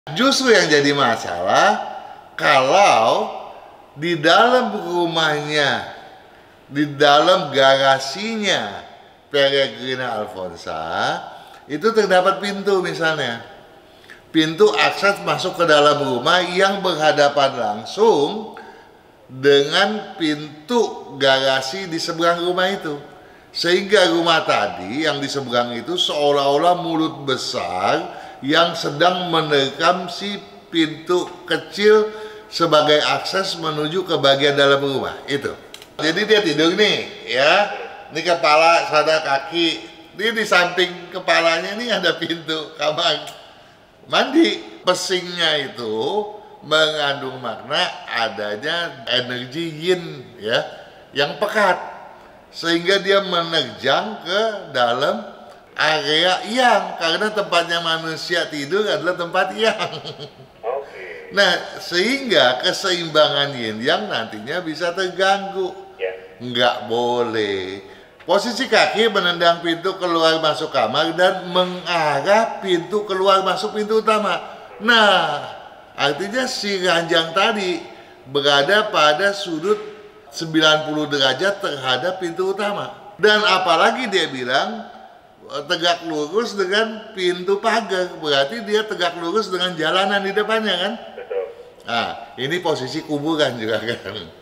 Justru yang jadi masalah kalau di dalam rumahnya, di dalam garasinya Peregrina Alfonsa itu terdapat pintu misalnya. Pintu akses masuk ke dalam rumah yang berhadapan langsung dengan pintu garasi di seberang rumah itu. Sehingga rumah tadi yang di seberang itu seolah-olah mulut besar yang sedang menerkam si pintu kecil sebagai akses menuju ke bagian dalam rumah itu. Jadi dia tidur nih ya. Ini kepala, sana kaki, ini di samping kepalanya ini ada pintu kamar mandi. Pesingnya itu mengandung makna adanya energi yin ya, yang pekat, sehingga dia menerjang ke dalam area yang, karena tempatnya manusia tidur adalah tempat yang. Nah, sehingga keseimbangan yin yang nantinya bisa terganggu. Nggak boleh. Posisi kaki menendang pintu keluar masuk kamar dan mengarah pintu keluar masuk pintu utama. Nah, artinya si ranjang tadi berada pada sudut 90 derajat terhadap pintu utama. Dan apalagi dia bilang tegak lurus dengan pintu pagar, berarti dia tegak lurus dengan jalanan di depannya kan? Betul. Nah, ini posisi kuburan juga kan?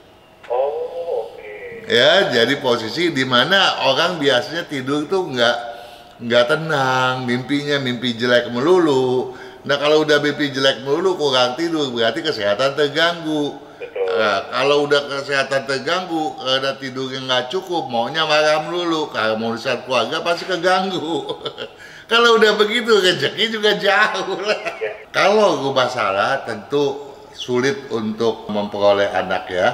Ya, jadi posisi di mana orang biasanya tidur tuh nggak tenang, mimpinya mimpi jelek melulu. Nah, kalau udah mimpi jelek melulu kurang tidur, berarti kesehatan terganggu. Nah, kalau udah kesehatan terganggu, ada tidur yang nggak cukup, maunya marah melulu, kalau mau urusan keluarga pasti keganggu. Kalau udah begitu rezeki juga jauh lah. Kalau rumah salah tentu sulit untuk memperoleh anak ya,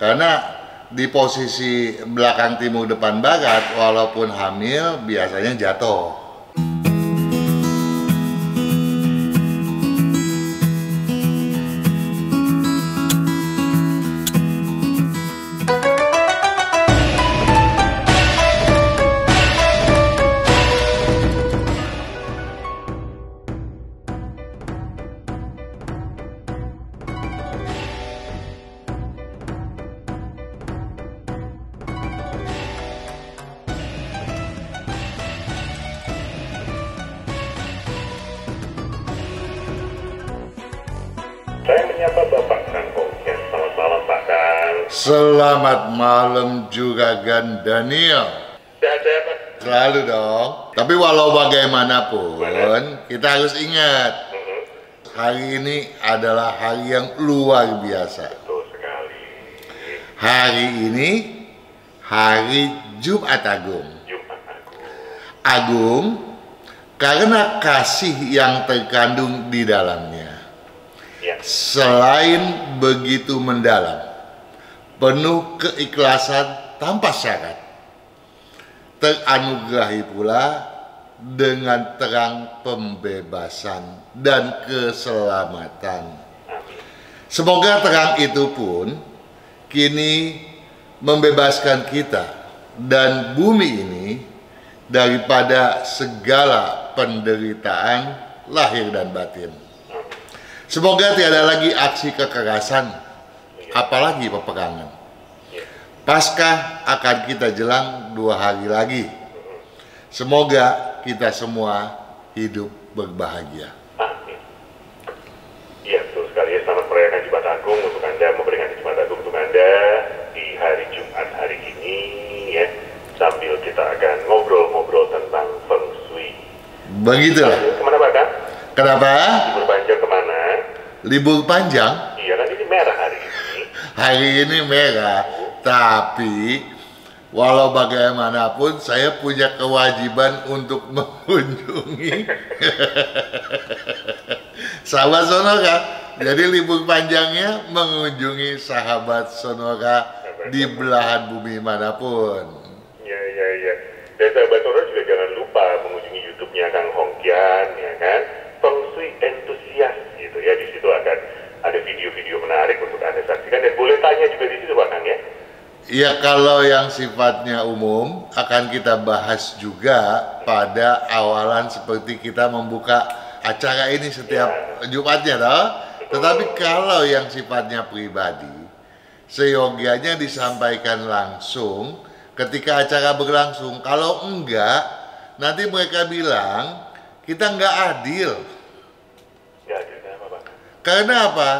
karena di posisi belakang timur depan barat, walaupun hamil biasanya jatuh. Saya menyapa Bapak Kang Hongkian. Selamat malam Pak Kang. Selamat malam Juragan Daniel. Sehat-sehat Pak? Selalu dong. Tapi walau bagaimanapun, kita harus ingat, hari ini adalah hari yang luar biasa. Betul sekali. Hari ini hari Jumat Agung. Jumat Agung. Agung karena kasih yang terkandung di dalamnya. Ya. Selain begitu mendalam, penuh keikhlasan tanpa syarat, teranugerahi pula dengan terang pembebasan dan keselamatan. Semoga terang itu pun kini membebaskan kita dan bumi ini daripada segala penderitaan lahir dan batin. Semoga tiada lagi aksi kekerasan, apalagi peperangan. Paskah akan kita jelang 2 hari lagi. Semoga kita semua hidup berbahagia. Amin. Iya betul sekali ya. Selamat merayakan Jumat Agung untuk Anda, memperingati Jumat Agung untuk Anda di hari Jumat hari ini ya. Sambil kita akan ngobrol-ngobrol tentang Feng Shui. Begitulah. Kemana Pak Kang? Kenapa? Libur panjang kemana? Libur panjang? Iya kan ini merah hari ini. Hari ini merah, tapi walau bagaimanapun saya punya kewajiban untuk mengunjungi sahabat Sonora. Jadi libur panjangnya mengunjungi sahabat Sonora di belahan bumi manapun. Iya. Dan sahabat Sonora juga jangan lupa mengunjungi YouTube-nya Kang Hongkian ya kan. Feng Shui Entusias gitu ya. Di situ akan ada video-video menarik untuk Anda saksikan dan boleh tanya juga di situ Pak Kang ya. Ya, kalau yang sifatnya umum akan kita bahas juga pada awalan seperti kita membuka acara ini setiap Jumatnya toh. Tetapi kalau yang sifatnya pribadi, seyogianya disampaikan langsung ketika acara berlangsung. Kalau enggak, nanti mereka bilang kita nggak adil. Nggak adil kenapa, Pak? Karena apa?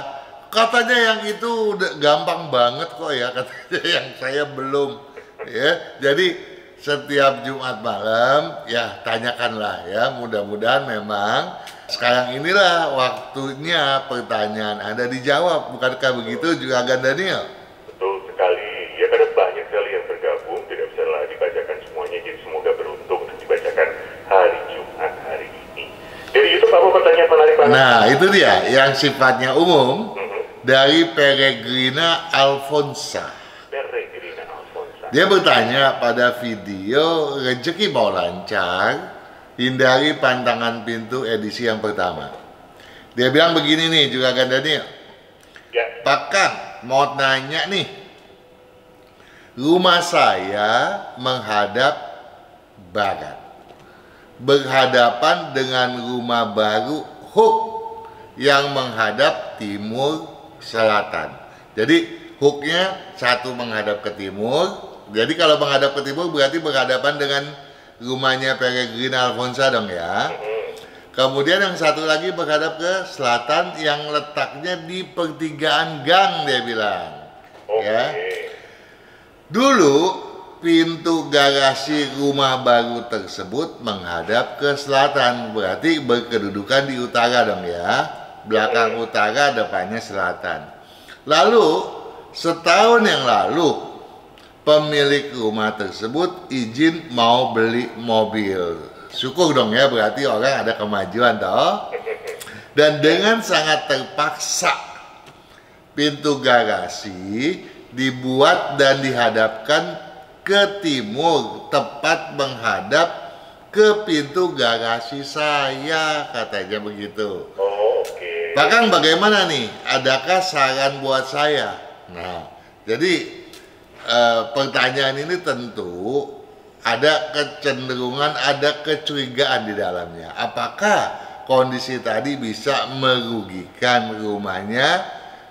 Katanya yang itu udah gampang banget kok ya, katanya yang saya belum. Ya, jadi setiap Jumat malam ya tanyakanlah ya, mudah-mudahan memang sekarang inilah waktunya pertanyaan Anda dijawab, bukankah begitu juga Gan Daniel? Betul sekali, ya karena banyak sekali yang bergabung, tidak bisa lah dibacakan semuanya, jadi semoga beruntung untuk dibacakan hari Jumat hari ini. Dari YouTube apa pertanyaan menarik banget? Nah itu dia, yang sifatnya umum dari Peregrina Alfonsa. Peregrina Alfonsa. Dia bertanya pada video rezeki mau lancar, hindari pantangan pintu edisi yang pertama. Dia bilang begini nih juga Gan Daniel. Ya. Pak Kang mau nanya nih, rumah saya menghadap barat, berhadapan dengan rumah baru Hook yang menghadap timur selatan. Jadi Hooknya satu menghadap ke timur. Jadi kalau menghadap ke timur berarti berhadapan dengan rumahnya Peregrina Alfonsa dong ya. Kemudian yang satu lagi menghadap ke selatan yang letaknya di pertigaan gang, dia bilang. Ya. Dulu pintu garasi rumah baru tersebut menghadap ke selatan, berarti berkedudukan di utara dong ya. Belakang utara, depannya selatan. Lalu setahun yang lalu pemilik rumah tersebut izin mau beli mobil. Syukur dong ya, berarti orang ada kemajuan toh. Dan dengan sangat terpaksa pintu garasi dibuat dan dihadapkan ke timur, tepat menghadap ke pintu garasi saya, katanya begitu. Oke. Pak Kang bagaimana nih? Adakah saran buat saya? Nah, jadi pertanyaan ini tentu ada kecenderungan, ada kecurigaan di dalamnya. Apakah kondisi tadi bisa merugikan rumahnya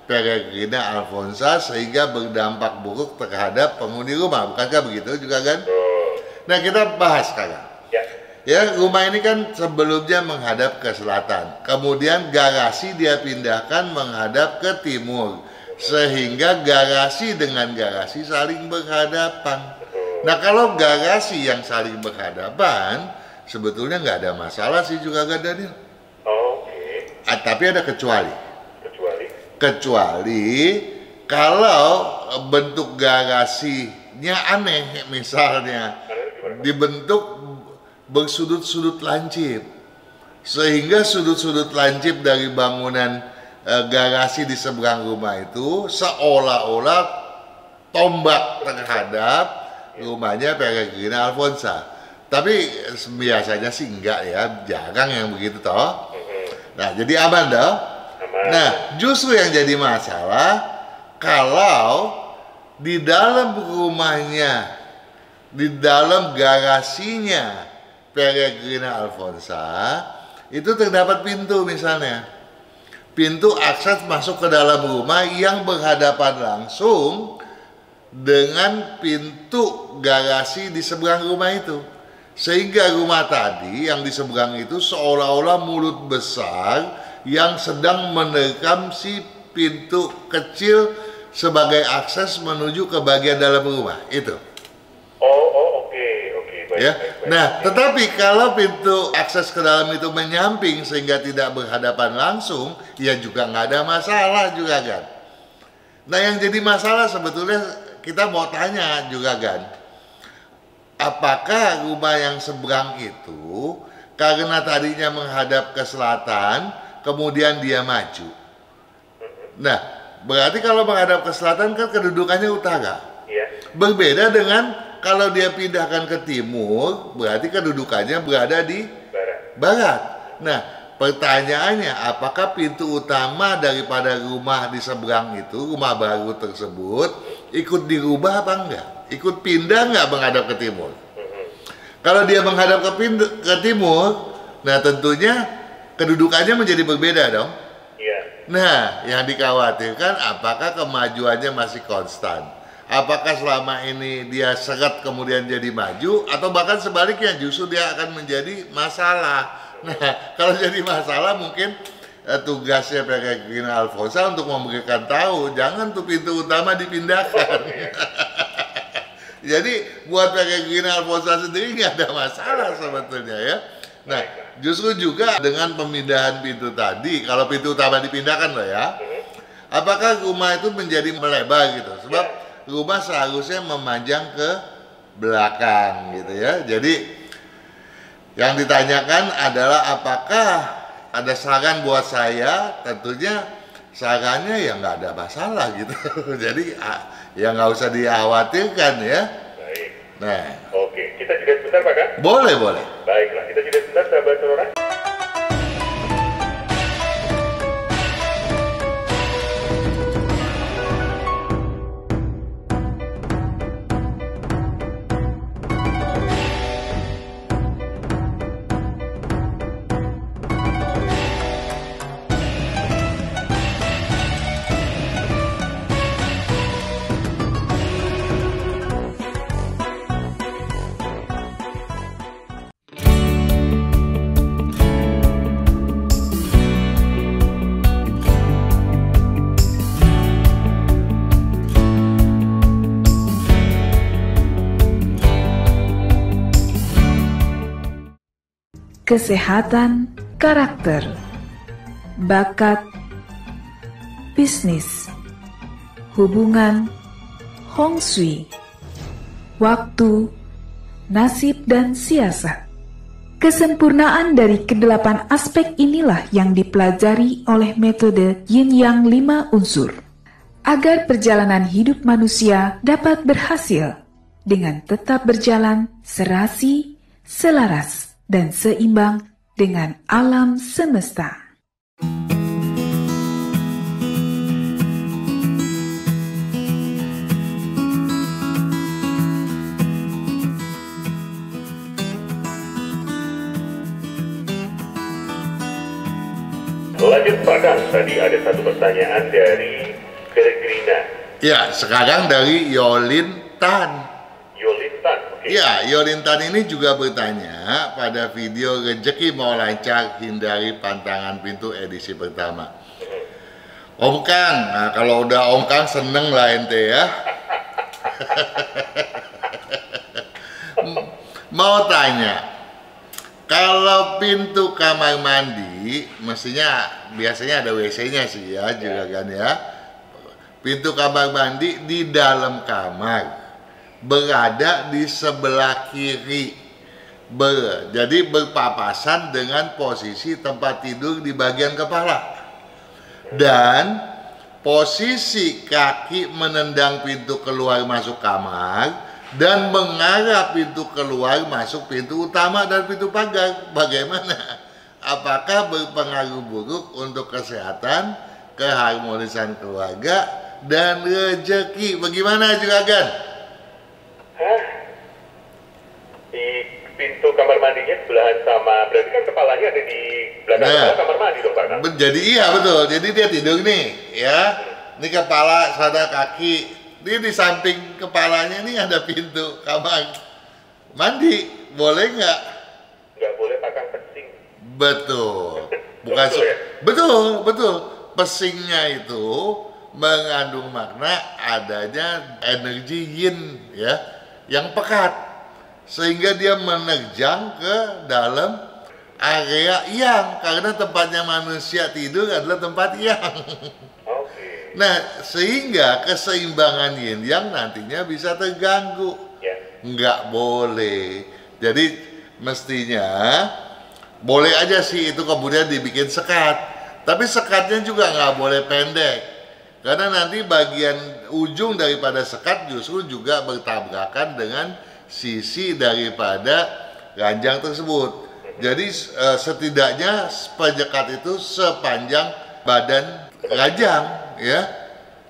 Peregrina Alfonsa sehingga berdampak buruk terhadap penghuni rumah? Bukankah begitu juga kan? Nah kita bahas sekarang. Ya, rumah ini kan sebelumnya menghadap ke selatan. Kemudian garasi dia pindahkan menghadap ke timur. Sehingga garasi dengan garasi saling berhadapan. Nah kalau garasi yang saling berhadapan sebetulnya nggak ada masalah sih juga Gan Daniel. Oke. Tapi ada kecuali. Kecuali Kalau bentuk garasinya aneh, misalnya dibentuk bersudut-sudut lancip, sehingga sudut-sudut lancip dari bangunan garasi di seberang rumah itu seolah-olah tombak terhadap rumahnya Peregrina Alfonsa. Tapi biasanya sih enggak ya, jarang yang begitu toh. Nah jadi aman toh. Nah justru yang jadi masalah kalau di dalam rumahnya, di dalam garasinya Peregrina Alfonsa itu terdapat pintu, misalnya pintu akses masuk ke dalam rumah yang berhadapan langsung dengan pintu garasi di seberang rumah itu, sehingga rumah tadi yang di seberang itu seolah-olah mulut besar yang sedang menerkam si pintu kecil sebagai akses menuju ke bagian dalam rumah itu. Oke. Ya. Nah, tetapi kalau pintu akses ke dalam itu menyamping sehingga tidak berhadapan langsung, ya juga nggak ada masalah juga kan. Nah, yang jadi masalah sebetulnya kita mau tanya juga kan, apakah rumah yang seberang itu karena tadinya menghadap ke selatan, kemudian dia maju. Nah, berarti kalau menghadap ke selatan kan kedudukannya utara. Berbeda dengan kalau dia pindahkan ke timur, berarti kedudukannya berada di barat. Nah, pertanyaannya, apakah pintu utama daripada rumah di seberang itu, rumah baru tersebut, ikut dirubah apa enggak? Ikut pindah enggak menghadap ke timur? Kalau dia menghadap ke timur, nah tentunya kedudukannya menjadi berbeda dong. Nah, yang dikhawatirkan apakah kemajuannya masih konstan? Apakah selama ini dia seret kemudian jadi maju, atau bahkan sebaliknya justru dia akan menjadi masalah. Nah, kalau jadi masalah mungkin tugasnya Peregrina Alfonsa untuk memberikan tahu, jangan tuh pintu utama dipindahkan. Jadi buat Peregrina Alfonsa sendiri nggak ada masalah sebetulnya ya. Nah, justru juga dengan pemindahan pintu tadi, kalau pintu utama dipindahkan loh ya, apakah rumah itu menjadi melebar gitu? Sebab rumah seharusnya memanjang ke belakang gitu ya. Jadi yang ditanyakan adalah apakah ada saran buat saya? Tentunya sarannya ya nggak ada masalah gitu. Jadi ya nggak usah dikhawatirkan ya. Baik. Nah, Oke, kita jeda sebentar Pak Kang. boleh boleh. Baiklah, kita jeda sebentar sahabat Sonora. Kesehatan karakter, bakat, bisnis, hubungan, Hong Shui, waktu, nasib dan siasat. Kesempurnaan dari kedelapan aspek inilah yang dipelajari oleh metode Yin Yang 5 unsur, agar perjalanan hidup manusia dapat berhasil dengan tetap berjalan serasi, selaras, dan seimbang dengan alam semesta. Lanjut Pak Kang, tadi ada satu pertanyaan dari Peregrina. Ya, sekarang dari Yolin Tan. Yolintan, oke. Ya, Yolintan ini juga bertanya pada video Rezeki Mau Lancar Hindari Pantangan Pintu edisi pertama. Om Kang, nah kalau udah Om Kang seneng lah ente ya. Mau tanya, kalau pintu kamar mandi, mestinya biasanya ada WC-nya sih ya, juga kan ya. Pintu kamar mandi di dalam kamar berada di sebelah kiri, jadi berpapasan dengan posisi tempat tidur di bagian kepala, dan posisi kaki menendang pintu keluar masuk kamar dan mengarah pintu keluar masuk pintu utama dan pintu pagar. Bagaimana? Apakah berpengaruh buruk untuk kesehatan, keharmonisan keluarga, dan rezeki? Bagaimana juragan? Di pintu kamar mandinya sebelahan sama, berarti kan kepalanya ada di belakang kepala kamar mandi dong Pak Kang? Jadi iya betul, jadi dia tidur nih ya, ini kepala sada kaki, ini di samping kepalanya nih ada pintu kamar mandi, boleh nggak? Nggak boleh Pak Kang, pesing. Betul, bukan Betul ya? betul, pesingnya itu mengandung makna adanya energi yin ya, yang pekat, sehingga dia menerjang ke dalam area yang, karena tempatnya manusia tidur adalah tempat yang. Oke. Nah, sehingga keseimbangan yin yang nantinya bisa terganggu. Ya. Nggak boleh. Jadi mestinya boleh aja sih itu kemudian dibikin sekat, tapi sekatnya juga nggak boleh pendek, karena nanti bagian ujung daripada sekat justru juga bertabrakan dengan sisi daripada ranjang tersebut. Jadi setidaknya penyekat itu sepanjang badan ranjang ya.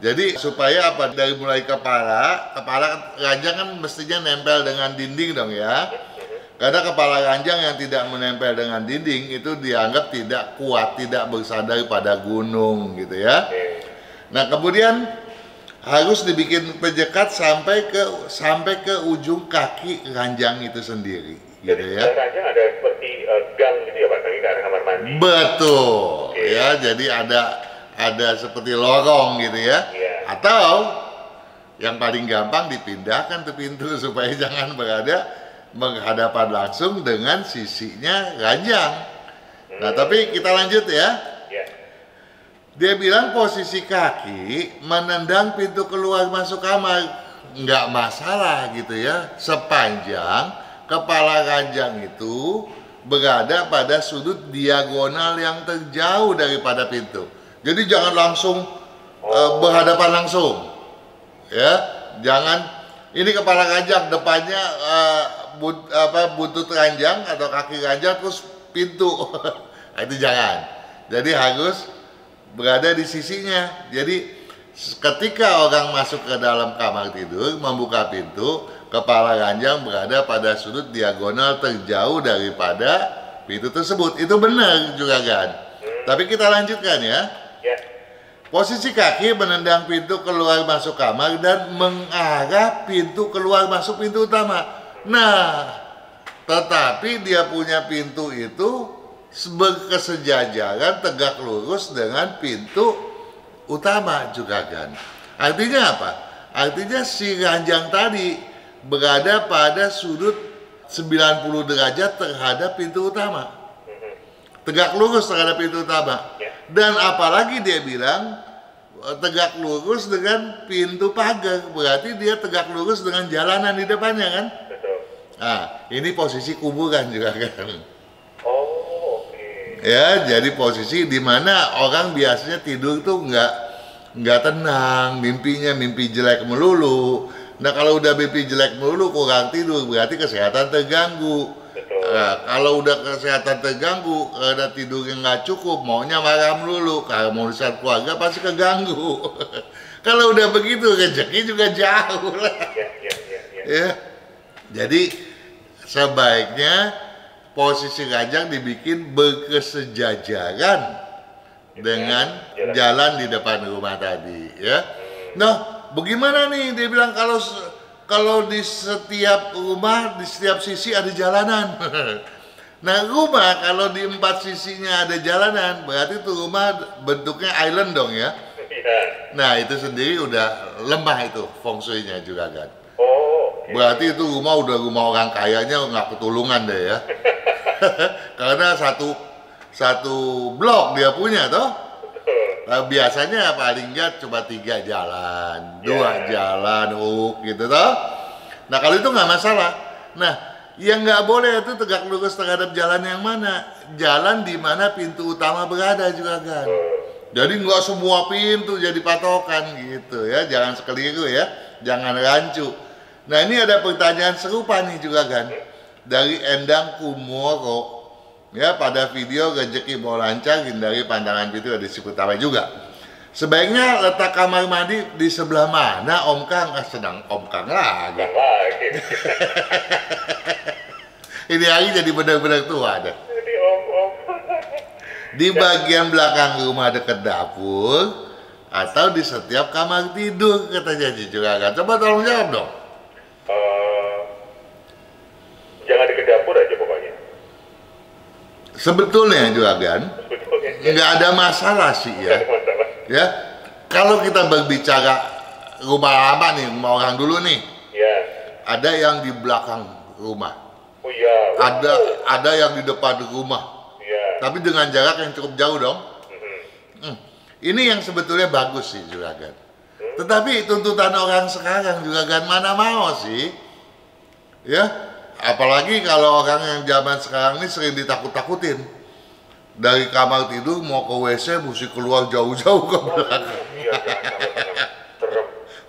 Jadi supaya apa, dari mulai kepala ranjang kan mestinya nempel dengan dinding dong ya. Karena kepala ranjang yang tidak menempel dengan dinding itu dianggap tidak kuat, tidak bersandar pada gunung gitu ya. Nah kemudian harus dibikin penjekat sampai ke ujung kaki ranjang itu sendiri, gitu ya. Ranjang ada seperti gang gitu ya Pak, kaki ke arah kamar mandi. Betul, ya. Jadi ada seperti lorong gitu ya. Atau yang paling gampang dipindahkan tuh pintu supaya jangan berada menghadapan langsung dengan sisinya ranjang. Nah, tapi kita lanjut ya. Dia bilang posisi kaki menendang pintu keluar masuk kamar nggak masalah gitu ya, sepanjang kepala ranjang itu berada pada sudut diagonal yang terjauh daripada pintu. Jadi jangan langsung berhadapan langsung, ya. Jangan ini kepala ranjang depannya buntut ranjang atau kaki ranjang terus pintu. Itu jangan. Jadi harus berada di sisinya. Jadi ketika orang masuk ke dalam kamar tidur membuka pintu, kepala ranjang berada pada sudut diagonal terjauh daripada pintu tersebut. Itu benar juga kan. Tapi kita lanjutkan ya. Posisi kaki menendang pintu keluar masuk kamar dan mengarah pintu keluar masuk pintu utama. Nah, tetapi dia punya pintu itu berkesejajaran tegak lurus dengan pintu utama juga kan. Artinya apa? Artinya si ranjang tadi berada pada sudut 90 derajat terhadap pintu utama. Tegak lurus terhadap pintu utama. Dan apalagi dia bilang tegak lurus dengan pintu pagar. Berarti dia tegak lurus dengan jalanan di depannya kan? Nah, ini posisi kuburan juga kan. Ya, jadi posisi di mana orang biasanya tidur tuh nggak tenang, mimpinya mimpi jelek melulu. Nah, kalau udah mimpi jelek melulu kurang tidur berarti kesehatan terganggu. Nah, kalau udah kesehatan terganggu, karena tidurnya nggak cukup, maunya marah melulu, kalau mau urusan keluarga pasti keganggu. Kalau udah begitu rezeki juga jauh lah. Ya, jadi sebaiknya posisi ranjang dibikin berkesejajaran dengan jalan di depan rumah tadi, ya. Nah, bagaimana nih? Dia bilang kalau di setiap rumah, di setiap sisi ada jalanan. Nah, rumah kalau di 4 sisinya ada jalanan, berarti itu rumah bentuknya island dong ya. Nah, itu sendiri udah lemah itu feng shui-nya juga kan. Berarti itu rumah udah rumah orang kayanya nggak ketulungan deh ya. Karena satu blok dia punya toh. Nah, biasanya paling nggak cuma 3 jalan, 2 jalan, gitu toh. Nah, kalau itu nggak masalah. Nah, yang nggak boleh itu tegak lurus terhadap jalan yang mana? Jalan di mana pintu utama berada juga kan. Jadi nggak semua pintu jadi patokan gitu ya. Jangan sekeliru ya. Jangan rancu. Nah, ini ada pertanyaan serupa nih juga kan. Dari Endang Kumoro. Ya, pada video rezeki mau lancar hindari pandangan pintu ada disebut tawa juga. Sebaiknya letak kamar mandi di sebelah mana Om Kang? Sedang Om Kang lagi. Ini hari jadi benar-benar tua ada. Di bagian belakang rumah dekat dapur atau di setiap kamar tidur katanya juga kan. Coba tolong jawab dong. Jangan dekat dapur aja pokoknya. Sebetulnya juga kan, nggak ada masalah sih ya. Ya, kalau kita berbicara rumah lama nih, rumah orang dulu nih, ada yang di belakang rumah, ada yang di depan rumah, tapi dengan jarak yang cukup jauh dong. Ini yang sebetulnya bagus sih juga kan. Tetapi tuntutan orang sekarang juga kan mana mau sih, ya. Apalagi kalau orang yang zaman sekarang ini sering ditakut-takutin. Dari kamar tidur mau ke WC mesti keluar jauh-jauh ke belakang.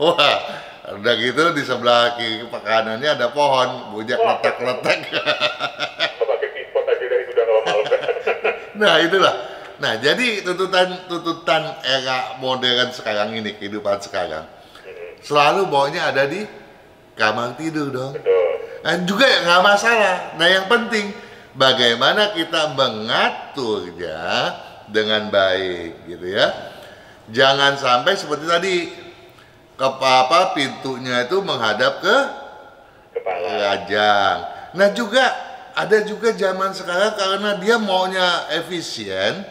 Wah, udah gitu di sebelah kiri kanannya ada pohon, bujak letak-letak. Pakai pispot aja dari udah malam. Nah, itulah. Nah, jadi tuntutan era modern sekarang ini, kehidupan sekarang, selalu bawanya ada di kamar tidur dong. juga ya nggak masalah. Nah yang penting bagaimana kita mengaturnya dengan baik gitu ya. Jangan sampai seperti tadi pintunya itu menghadap ke Kepala. rajang. Nah juga ada juga zaman sekarang karena dia maunya efisien,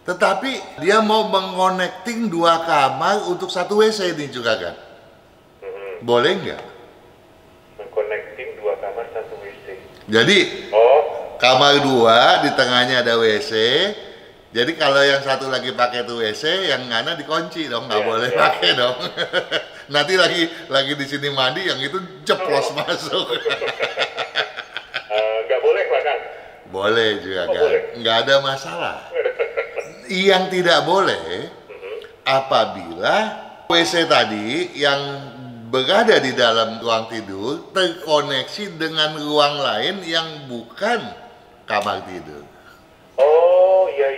tetapi dia mau mengconnecting 2 kamar untuk 1 WC ini juga kan? Boleh nggak? Mengconnecting 2 kamar 1 WC. Jadi kamar 2 di tengahnya ada WC. Jadi kalau yang satu lagi pakai tuh WC, yang mana dikunci dong, nggak boleh pakai dong. Nanti lagi di sini mandi, yang itu ceplos masuk. Nggak boleh bahkan. Boleh juga kan, boleh. nggak ada masalah. Yang tidak boleh apabila WC tadi yang berada di dalam ruang tidur terkoneksi dengan ruang lain yang bukan kamar tidur. Oh, iya.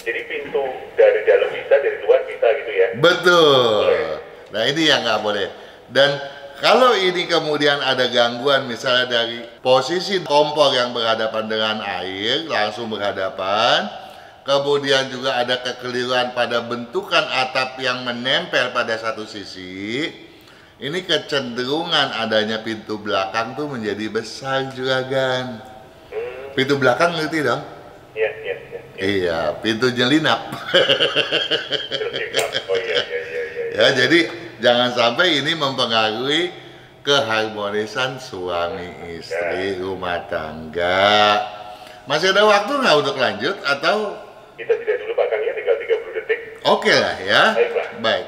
Jadi pintu dari dalam bisa, dari luar bisa gitu ya? Betul. Nah ini yang nggak boleh. Dan kalau ini kemudian ada gangguan misalnya dari posisi kompor yang berhadapan dengan air, langsung berhadapan, kemudian juga ada kekeliruan pada bentukan atap yang menempel pada satu sisi, ini kecenderungan adanya pintu belakang tuh menjadi besar juga, Pintu belakang ngerti dong? Iya. Iya, pintu nyelinap. Oh iya. Ya, jadi jangan sampai ini mempengaruhi keharmonisan suami istri rumah tangga. Masih ada waktu nggak untuk lanjut atau? Kita tidak dulu Pak Kang ya, tinggal 30 detik. Oke lah ya. Baiklah. Baik.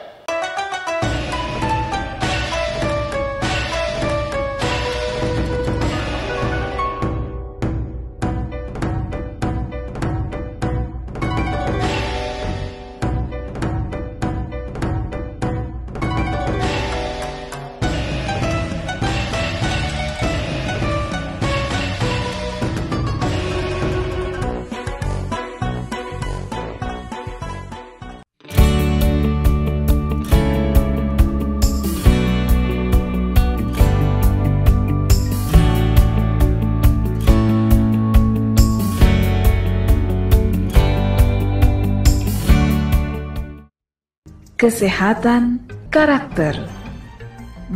Kesehatan karakter,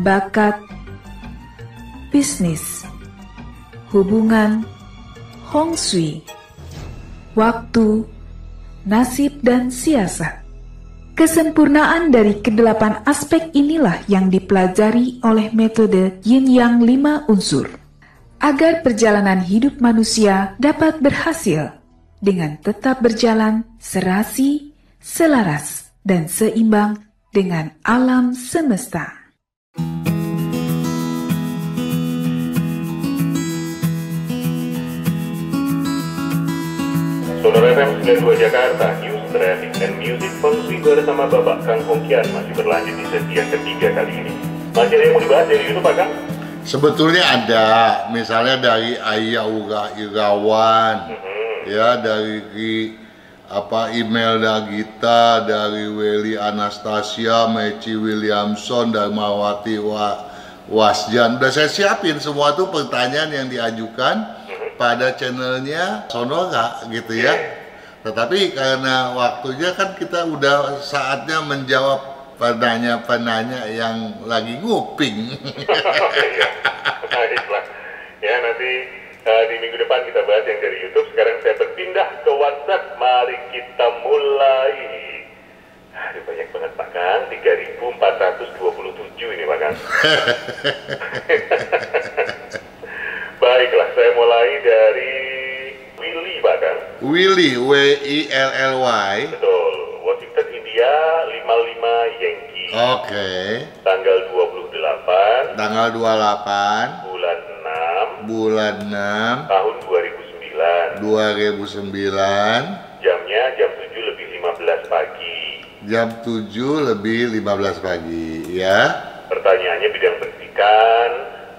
bakat, bisnis, hubungan, Hong Shui, waktu, nasib dan siasat. Kesempurnaan dari ke-8 aspek inilah yang dipelajari oleh metode Yin Yang 5 unsur. Agar perjalanan hidup manusia dapat berhasil dengan tetap berjalan serasi, selaras, dan seimbang dengan alam semesta. Sonora FM 92 Jakarta, News, Traffic, and Music Feng Shui bersama Bapak Kang Hongkian masih berlanjut di sesi yang ketiga kali ini. Masih ada yang mau dibahas dari YouTube Pak Kang? Sebetulnya ada, misalnya dari Ayah Irawan, ya dari Imelda Gita, dari Welly Anastasia, Meci Williamson, Darmawati Wasjan. Udah saya siapin semua tuh pertanyaan yang diajukan pada channelnya Sonora gitu ya. Tetapi karena waktunya kan kita udah saatnya menjawab penanya-penanya yang lagi nguping. Baiklah. Ya nanti di minggu depan kita bahas yang dari YouTube. Sekarang saya berpindah ke WhatsApp. Mari kita mulai. Aduh banyak banget Pak Kang, 3.427 ini Pak Kang. Baiklah, saya mulai dari Willy Pak Kang. Willy, W-I-L-L-Y. Betul, Washington India 55 Yankee. Oke. Tanggal 28. Tanggal 28. Bulan 6. Tahun 2009. Jamnya jam 7:15 pagi. Jam 7:15 pagi, ya. Pertanyaannya bidang pendidikan,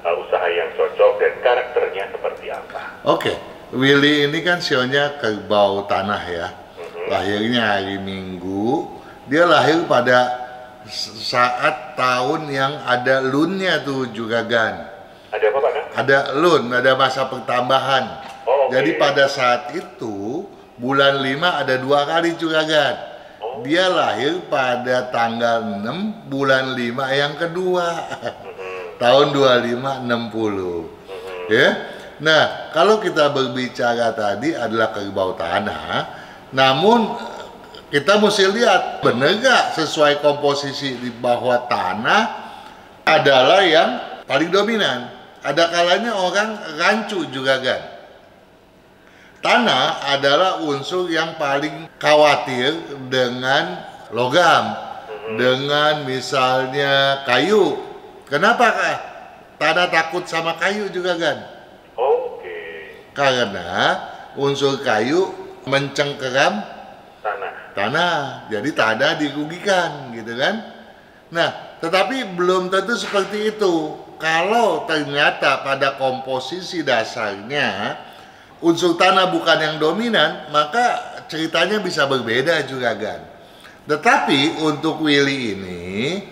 usaha yang cocok dan karakternya seperti apa? Oke, Willy ini kan sionya kerbau tanah ya. Lahirnya hari Minggu. Dia lahir pada saat tahun yang ada lunnya tuh juga Gan. Ada apa Pak Kang? Ada loan, ada masa pertambahan. Oh, oke. Jadi pada saat itu bulan 5 ada 2 kali juragan. Dia lahir pada tanggal 6 bulan 5 yang kedua. Tahun 2560. Ya. Nah, kalau kita berbicara tadi adalah kerbau tanah, namun kita mesti lihat benar nggak sesuai komposisi di bawah tanah adalah yang paling dominan. Ada kalanya orang rancu juga kan. Tanah adalah unsur yang paling khawatir dengan logam, dengan misalnya kayu. Kenapa kah? Tanah takut sama kayu juga kan? Karena unsur kayu mencengkeram tanah, jadi tanah dirugikan gitu kan. Nah, tetapi belum tentu seperti itu. Kalau ternyata pada komposisi dasarnya unsur tanah bukan yang dominan, maka ceritanya bisa berbeda juga kan. Tetapi untuk Willy ini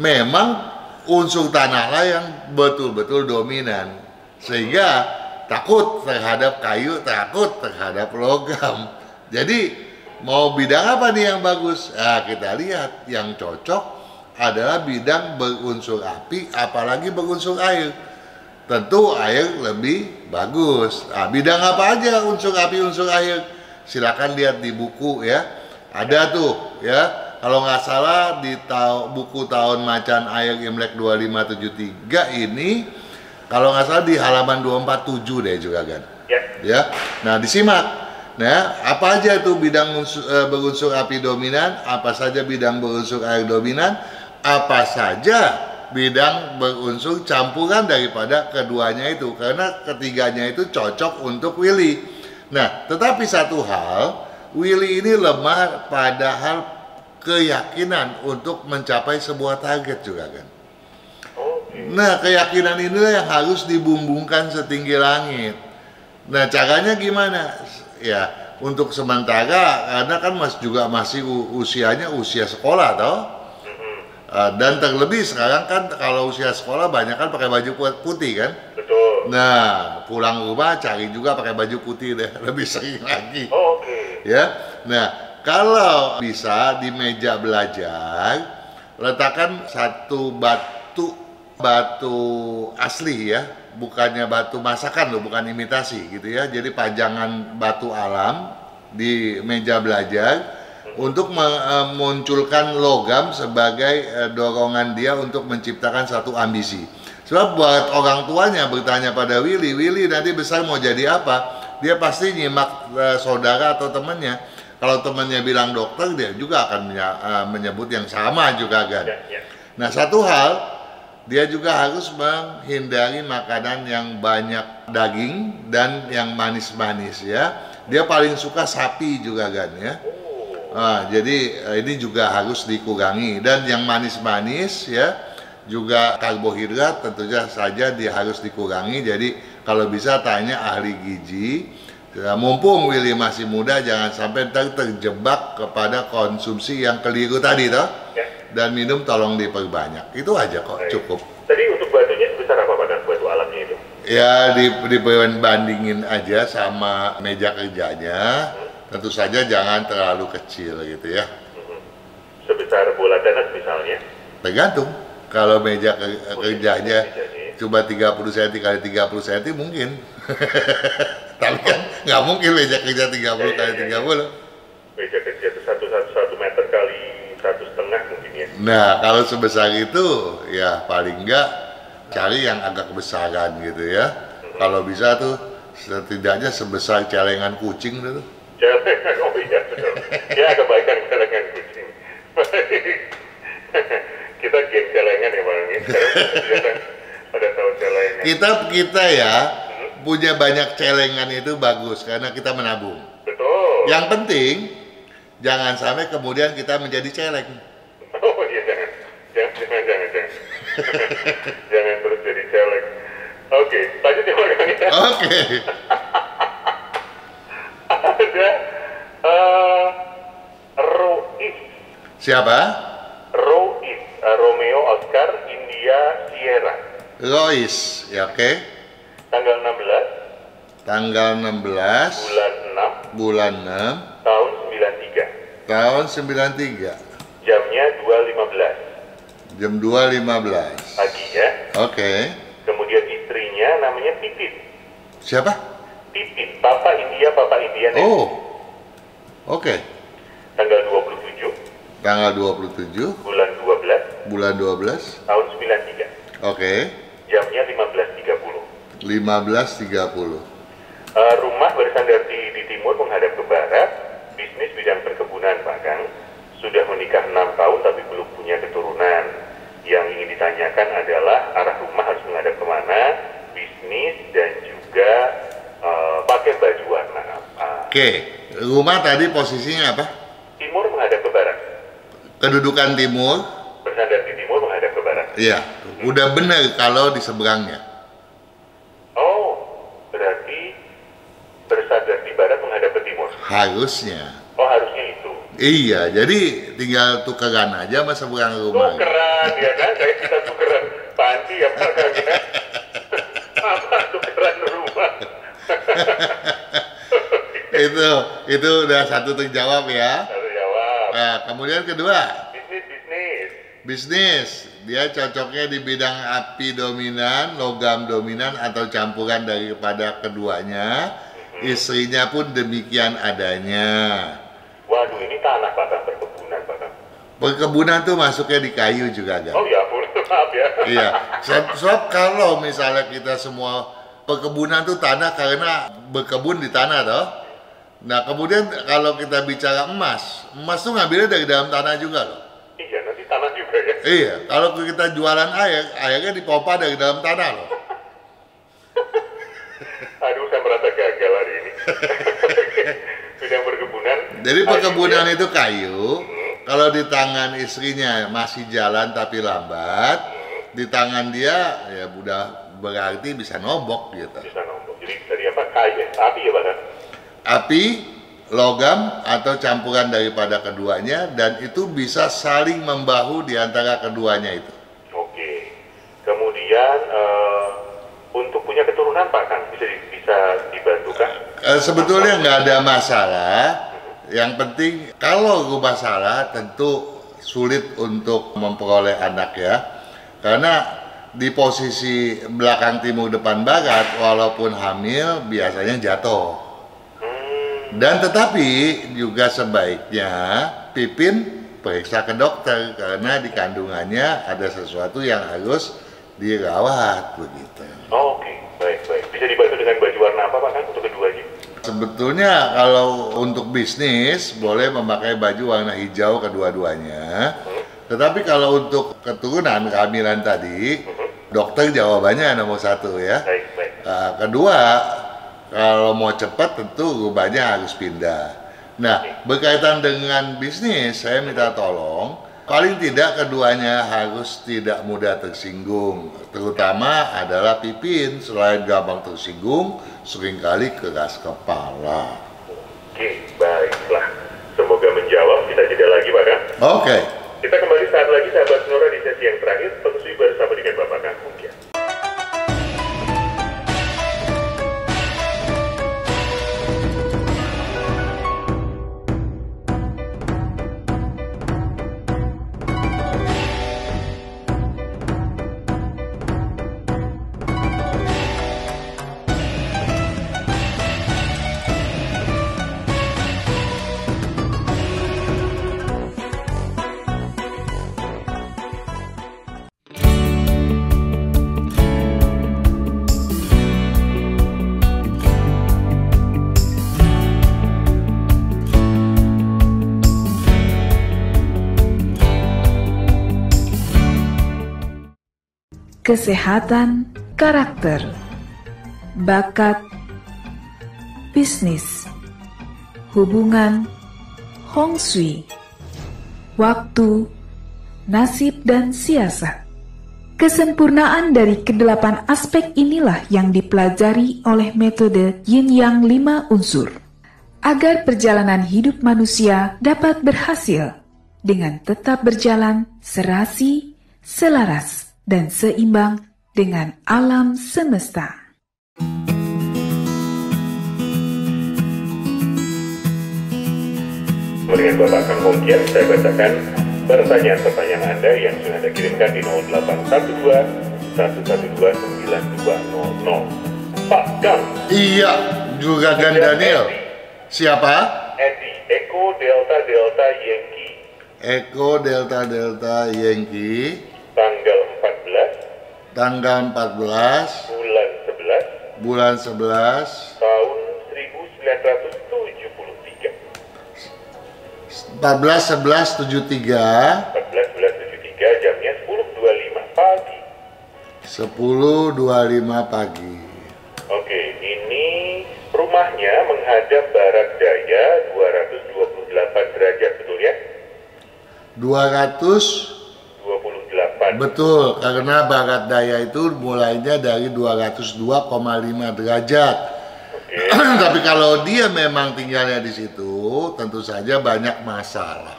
memang unsur tanahlah yang betul-betul dominan, sehingga takut terhadap kayu, takut terhadap logam. Jadi mau bidang apa nih yang bagus? Nah, kita lihat yang cocok adalah bidang berunsur api, apalagi berunsur air. Tentu air lebih bagus. Nah, bidang apa aja unsur api, unsur air? Silakan lihat di buku ya. Ada tuh ya. Kalau nggak salah di buku tahun macan air Imlek 2573 ini, kalau nggak salah di halaman 247 deh juga kan. Ya. Nah, disimak. Nah, apa aja tuh bidang berunsur api dominan, apa saja bidang berunsur air dominan, apa saja bidang berunsur campuran daripada keduanya itu, karena ketiganya itu cocok untuk Willy. Nah, tetapi satu hal, Willy ini lemah pada hal keyakinan untuk mencapai sebuah target juga kan. Nah, keyakinan inilah yang harus dibumbungkan setinggi langit. Nah, caranya gimana? Ya, untuk sementara, karena kan juga masih usianya usia sekolah toh. Dan terlebih sekarang kan kalau usia sekolah banyak kan pakai baju putih kan. Betul. Nah, pulang rumah cari juga pakai baju putih deh, lebih sering lagi. Ya. Nah, kalau bisa di meja belajar letakkan satu batu asli ya, bukannya batu masakan loh, bukan imitasi gitu ya. Jadi pajangan batu alam di meja belajar untuk memunculkan logam sebagai dorongan dia untuk menciptakan satu ambisi. Sebab buat orang tuanya bertanya pada Willy nanti besar mau jadi apa? Dia pasti nyimak saudara atau temannya. Kalau temannya bilang dokter, dia juga akan menyebut yang sama juga kan. Nah, satu hal, dia juga harus menghindari makanan yang banyak daging dan yang manis-manis ya. Dia paling suka sapi juga kan ya. Nah, jadi ini juga harus dikurangi, dan yang manis-manis ya juga karbohidrat tentu saja dia harus dikurangi. Jadi kalau bisa tanya ahli gizi. Mumpung Willy masih muda, jangan sampai terjebak kepada konsumsi yang keliru tadi toh. Dan minum tolong diperbanyak. Itu aja kok, cukup. Tadi untuk batunya sebesar apa pada batu alamnya itu? Ya dibandingin aja sama meja kerjanya. Tentu saja jangan terlalu kecil gitu ya. Sebesar bola tenis misalnya? Tergantung. Kalau meja kerjanya coba 30 cm kali 30 cm mungkin. Tapi kan nggak mungkin meja kerja 30 kali 30. Meja kerja itu 1 meter kali 1,5 mungkin ya. Nah, kalau sebesar itu ya paling nggak cari yang agak besaran gitu ya. Kalau bisa tuh setidaknya sebesar celengan kucing tuh. Celengan, oh iya betul. Ya kebaikan celengan kucing. Kita geng celengan ya Bang. Pada tahu celengan. Kita ya punya banyak celengan itu bagus karena kita menabung. Betul. Yang penting jangan sampai kemudian kita menjadi celeng. Oh iya jangan. Jangan terus jadi celeng. Oke, lanjut ya Bang. Oke. Ada Rois. Siapa? Rois, Romeo Oscar India Sierra. Rois, ya oke. Tanggal 16. Tanggal 16. Bulan 6. Bulan 6. Tahun 93. Tahun 93. Jamnya 2.15. Jam 2.15. Paginya. Oke. Kemudian istrinya namanya Pipin. Siapa? Pipin, Papa India. Oh. Oke. Tanggal 27. Tanggal 27. Bulan 12. Bulan 12. Tahun 93. Oke. Jamnya 15.30. 15.30. Rumah bersandar di timur menghadap ke barat. Bisnis bidang perkebunan, Pak Kang. Sudah menikah 6 tahun tapi belum punya keturunan. Yang ingin ditanyakan adalah arah rumah harus menghadap kemana, bisnis, dan juga pakai baju warna apa. Oke. Rumah tadi posisinya apa? Timur menghadap ke barat. Kedudukan timur. Bersandar di timur menghadap ke barat. Iya. Udah benar kalau di seberangnya. Oh, berarti bersandar di barat menghadap ke timur. Harusnya. Oh, harusnya itu. Iya, jadi tinggal tukeran aja sama seberang rumah. Tukeran, ya kan? Kayak kita tukeran panci ya Pak Kang ya. Apa tukeran rumah? itu udah satu terjawab ya. Harus jawab. Nah, kemudian kedua, Bisnis. bisnis. Dia cocoknya di bidang api dominan, logam dominan, atau campuran daripada keduanya. Istrinya pun demikian adanya. Waduh, ini tanah Pak Kang, perkebunan Pak Kang. Perkebunan tuh masuknya di kayu juga, kan? Oh ya, boleh, maaf ya. Iya. Sebab kalau misalnya kita semua perkebunan tuh tanah karena berkebun di tanah toh. Nah, kemudian kalau kita bicara emas tuh ngambilnya dari dalam tanah juga loh. Iya, nanti tanah juga ya. Iya, kalau kita jualan airnya dipompa dari dalam tanah loh. Aduh, saya merasa gagal hari ini. Bidang perkebunan. Jadi perkebunan itu kayu. Kalau di tangan istrinya masih jalan tapi lambat, di tangan dia ya udah berarti bisa nombok gitu. Bisa nombok. Jadi dari apa? Kayu, api ya Pak Kang? Api, logam, atau campuran daripada keduanya, dan itu bisa saling membahu di antara keduanya itu. Oke. Kemudian untuk punya keturunan Pak Kang bisa dibantukan? Sebetulnya nggak ada masalah. Yang penting kalau rumah salah tentu sulit untuk memperoleh anak ya. Karena di posisi belakang timur depan barat walaupun hamil biasanya jatuh. Dan tetapi juga sebaiknya Pipin periksa ke dokter karena di kandungannya ada sesuatu yang harus dirawat begitu. Oh, oke, baik. Bisa dibantu dengan baju warna apa Pak Kang untuk keduanya? Sebetulnya kalau untuk bisnis boleh memakai baju warna hijau kedua-duanya. Tetapi kalau untuk keturunan kehamilan tadi, dokter jawabannya nomor 1 ya. Baik. Kedua, kalau mau cepat tentu rumahnya harus pindah. Nah, berkaitan dengan bisnis, saya minta tolong, paling tidak keduanya harus tidak mudah tersinggung. Terutama adalah Pipin, selain gampang tersinggung, seringkali keras kepala. Oke, baiklah. Semoga menjawab. Kita jeda lagi Pak Kang. Oke. Kita kembali saat lagi sahabat Sonora di sesi yang terakhir, Feng bersama dengan Bapak Kang Hongkia. Kesehatan karakter, bakat, bisnis, hubungan, Hong Shui, waktu, nasib, dan siasat. Kesempurnaan dari kedelapan aspek inilah yang dipelajari oleh metode Yin Yang 5 unsur, agar perjalanan hidup manusia dapat berhasil dengan tetap berjalan serasi, selaras, dan seimbang dengan alam semesta. Bersama dengan Bapak Kang Hongkian, saya bacakan pertanyaan-pertanyaan Anda yang sudah Anda kirimkan di 0812 112 9200. Pak Kang. Iya, juga Gan Daniel. Siapa? Edi, Eko Delta Delta Yankee. Eko Delta Delta Yankee. Tanggal 14. Tanggal 14. Bulan 11. Bulan 11. Tahun 1973. 14/11/73. 14/11/73, jamnya 10.25 pagi. 10.25 pagi. Oke, ini rumahnya menghadap barat daya 228 derajat, betul ya? 228. Betul, karena barat daya itu mulainya dari 202,5 derajat. Oke. Tapi kalau dia memang tinggalnya di situ, tentu saja banyak masalah.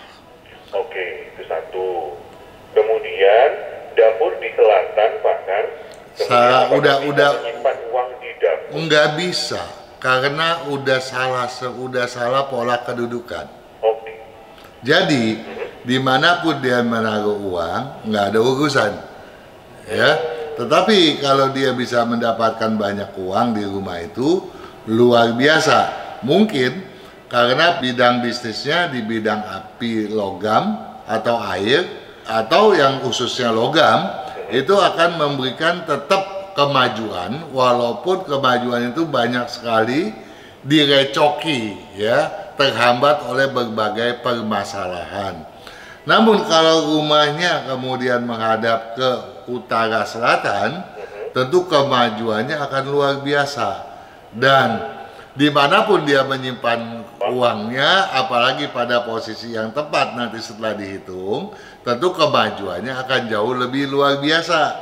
Oke, itu satu. Kemudian dapur di selatan, Pak Kang. Udah menyimpan uang di dapur. nggak bisa karena udah salah pola kedudukan. Oke. Jadi dimanapun dia menaruh uang nggak ada urusan, ya. Tetapi kalau dia bisa mendapatkan banyak uang di rumah itu luar biasa. Mungkin karena bidang bisnisnya di bidang api, logam atau air, atau yang khususnya logam, itu akan memberikan tetap kemajuan, walaupun kemajuan itu banyak sekali direcoki, ya, terhambat oleh berbagai permasalahan. Namun kalau rumahnya kemudian menghadap ke utara selatan, tentu kemajuannya akan luar biasa. Dan dimanapun dia menyimpan uangnya, apalagi pada posisi yang tepat nanti setelah dihitung, tentu kemajuannya akan jauh lebih luar biasa.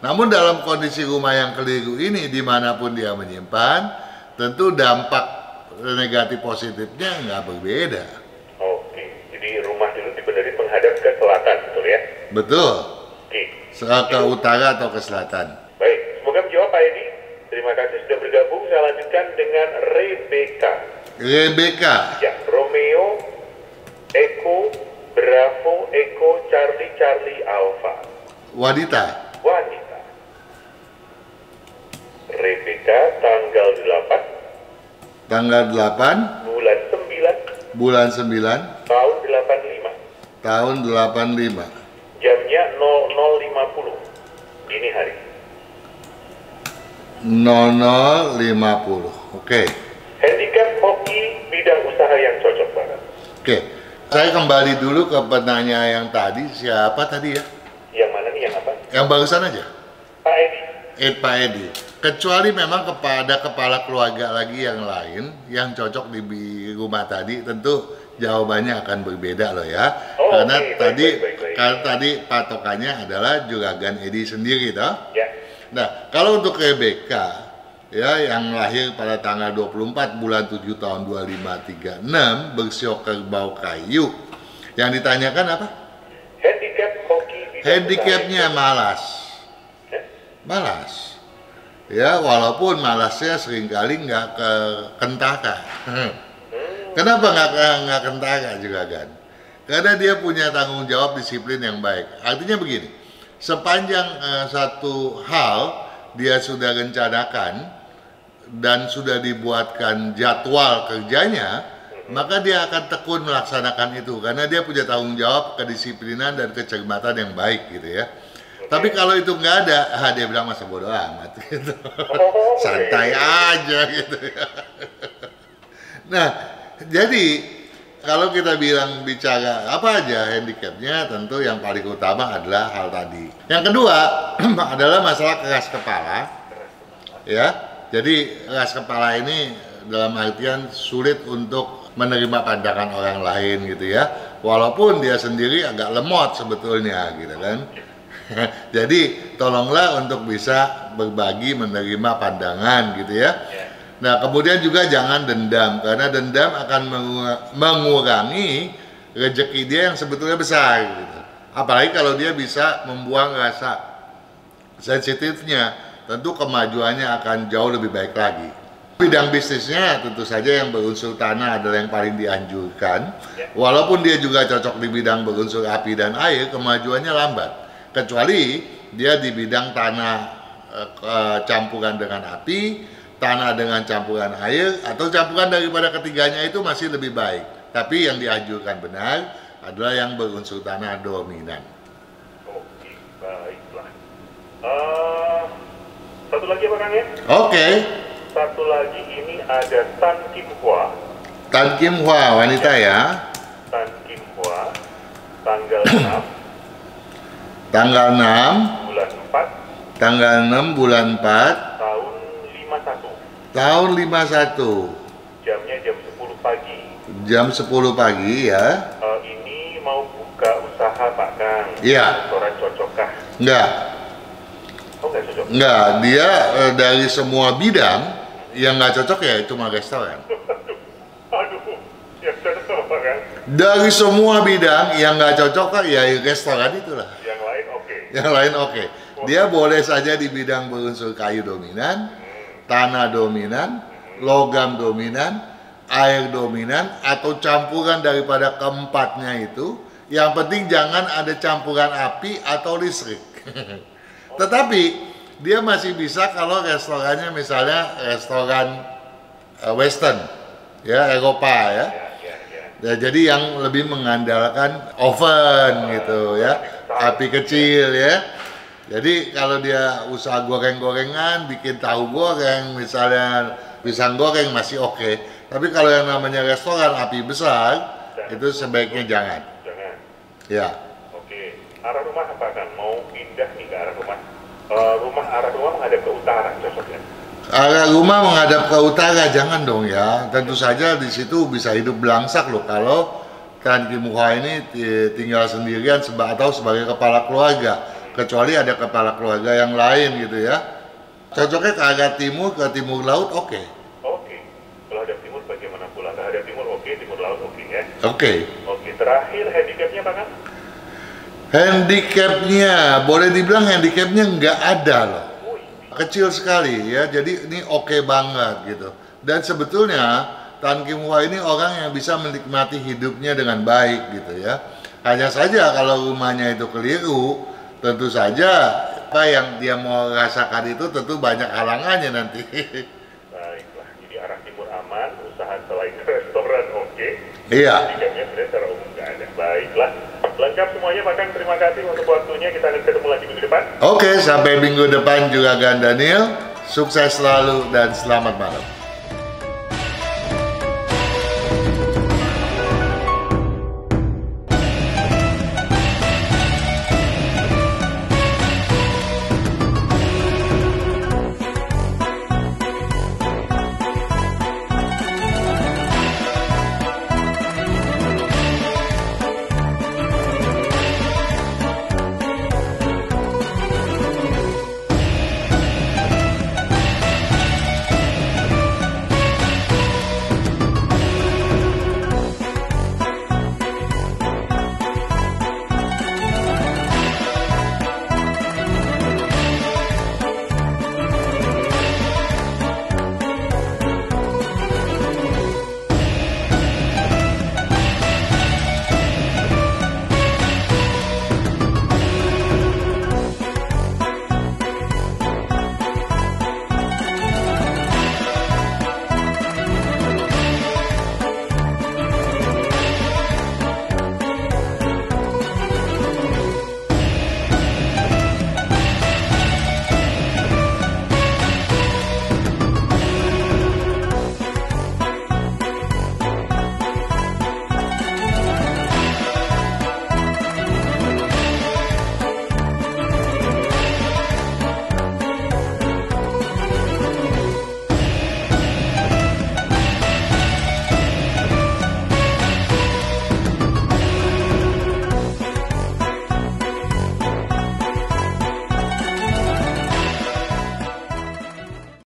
Namun dalam kondisi rumah yang keliru ini, dimanapun dia menyimpan, tentu dampak negatif positifnya nggak berbeda. Oke, jadi rumah dulu dibenerin menghadap ke selatan, betul ya? Betul. Oke. Ke utara atau ke selatan. Baik, semoga menjawab Pak Edi. Terima kasih sudah bergabung. Saya lanjutkan dengan Rebecca. Rebecca. Ya, Romeo, Eko, Bravo, Eko, Charlie, Charlie, Alpha. Wanita. Wanita. Rebecca, tanggal 8. Tanggal 8. Bulan 9. Bulan 9. Tahun 85. Tahun 85. Jamnya 00.50. Dini hari. 00.50. Oke. Handicap hoki, bidang usaha yang cocok banget. Oke. Saya kembali dulu ke penanya yang tadi. Siapa tadi ya? Yang mana nih, yang apa? Yang barusan aja. Pak Edi. Pak Edi. Kecuali memang kepada kepala keluarga lagi yang lain yang cocok di rumah tadi, tentu jawabannya akan berbeda loh ya. Oh, karena okay. baik. Karena tadi patokannya adalah Juragan Edi sendiri toh. Ya. Nah, kalau untuk Rebecca ya yang lahir pada tanggal 24 bulan 7 tahun 2536 bersiok kerbau kayu. Yang ditanyakan apa? Handicap hoki, bidang Handicapnya usaha. malas. Malas. Ya, walaupun malasnya seringkali nggak kentaka. Kenapa nggak kentaka juga kan? Karena dia punya tanggung jawab disiplin yang baik. Artinya begini, sepanjang satu hal dia sudah rencanakan dan sudah dibuatkan jadwal kerjanya, maka dia akan tekun melaksanakan itu karena dia punya tanggung jawab, kedisiplinan dan kecermatan yang baik gitu ya. Tapi kalau itu nggak ada, dia bilang masa bodo amat gitu. Santai aja gitu ya. Nah, jadi kalau kita bicara apa aja handicapnya, tentu yang paling utama adalah hal tadi. Yang kedua adalah masalah keras kepala. Ya, jadi keras kepala ini dalam artian sulit untuk menerima pandangan orang lain gitu ya. Walaupun dia sendiri agak lemot sebetulnya gitu kan. Jadi tolonglah untuk bisa berbagi, menerima pandangan gitu ya. Nah kemudian juga jangan dendam, karena dendam akan mengurangi rezeki dia yang sebetulnya besar gitu. Apalagi kalau dia bisa membuang rasa sensitifnya, tentu kemajuannya akan jauh lebih baik lagi. Bidang bisnisnya tentu saja yang berunsur tanah adalah yang paling dianjurkan. Walaupun dia juga cocok di bidang berunsur api dan air, kemajuannya lambat. Kecuali dia di bidang tanah campuran dengan api, tanah dengan campuran air, atau campuran daripada ketiganya itu masih lebih baik. Tapi yang dianjurkan benar adalah yang berunsur tanah dominan. Oke, baiklah. Satu lagi apa Kang ya? Oke. Satu lagi ini ada Tan Kim Hwa. Tan Kim Hwa, wanita ya. Tan Kim Hwa, tanggal 6 Tanggal 6 bulan 4 Tanggal 6 bulan 4 tahun 51. tahun 51. Jamnya jam 10 pagi. Jam 10 pagi ya. Ini mau buka usaha Pak Kang. Iya. Restoran cocokkah? Enggak. Oh nggak cocok? Enggak, dia dari semua bidang yang nggak cocok ya cuma restoran. Aduh, yang cocok apa Pak Kang? Dari semua bidang yang nggak cocok ya restoran itulah. Yang lain oke. Yang lain oke. Dia boleh saja di bidang berunsur kayu dominan, tanah dominan, logam dominan, air dominan, atau campuran daripada keempatnya itu. Yang penting jangan ada campuran api atau listrik. Tetapi dia masih bisa kalau restorannya misalnya restoran Western, ya Eropa ya. Ya, jadi yang lebih mengandalkan oven gitu ya, api kecil ya. Jadi kalau dia usaha goreng-gorengan, bikin tahu goreng, misalnya pisang goreng masih oke. Tapi kalau yang namanya restoran api besar, itu sebaiknya jangan. Jangan. Ya. Oke. Arah rumah apa kan? Mau pindah nih ke arah rumah. Arah rumah menghadap ke utara, cocoknya? Arah rumah menghadap ke utara jangan dong ya. Tentu saja di situ bisa hidup belangsak loh kalau Tan Kim Hwa ini tinggal sendirian atau sebagai kepala keluarga. Kecuali ada kepala keluarga yang lain gitu ya. Cocoknya ke arah timur, ke timur laut oke. Oke. Kalau hadap timur bagaimana pula? Ke hadap timur oke, timur laut oke ya? Oke. Oke, terakhir handicapnya Pak Kang? Handicapnya, boleh dibilang handicapnya nggak ada loh. Kecil sekali ya, jadi ini oke banget gitu. Dan sebetulnya Tan Kim Hwa ini orang yang bisa menikmati hidupnya dengan baik gitu ya. Hanya saja kalau rumahnya itu keliru, tentu saja apa yang dia mau rasakan itu tentu banyak halangannya nanti. Baiklah, jadi arah timur aman, usaha selain restoran oke. Iya. Handicapnya secara umum nggak ada. Baiklah, lengkap semuanya Pak Kang. Terima kasih untuk waktunya. Kita akan ketemu lagi minggu depan. Oke, sampai minggu depan juga Gan Daniel. Sukses selalu dan selamat malam.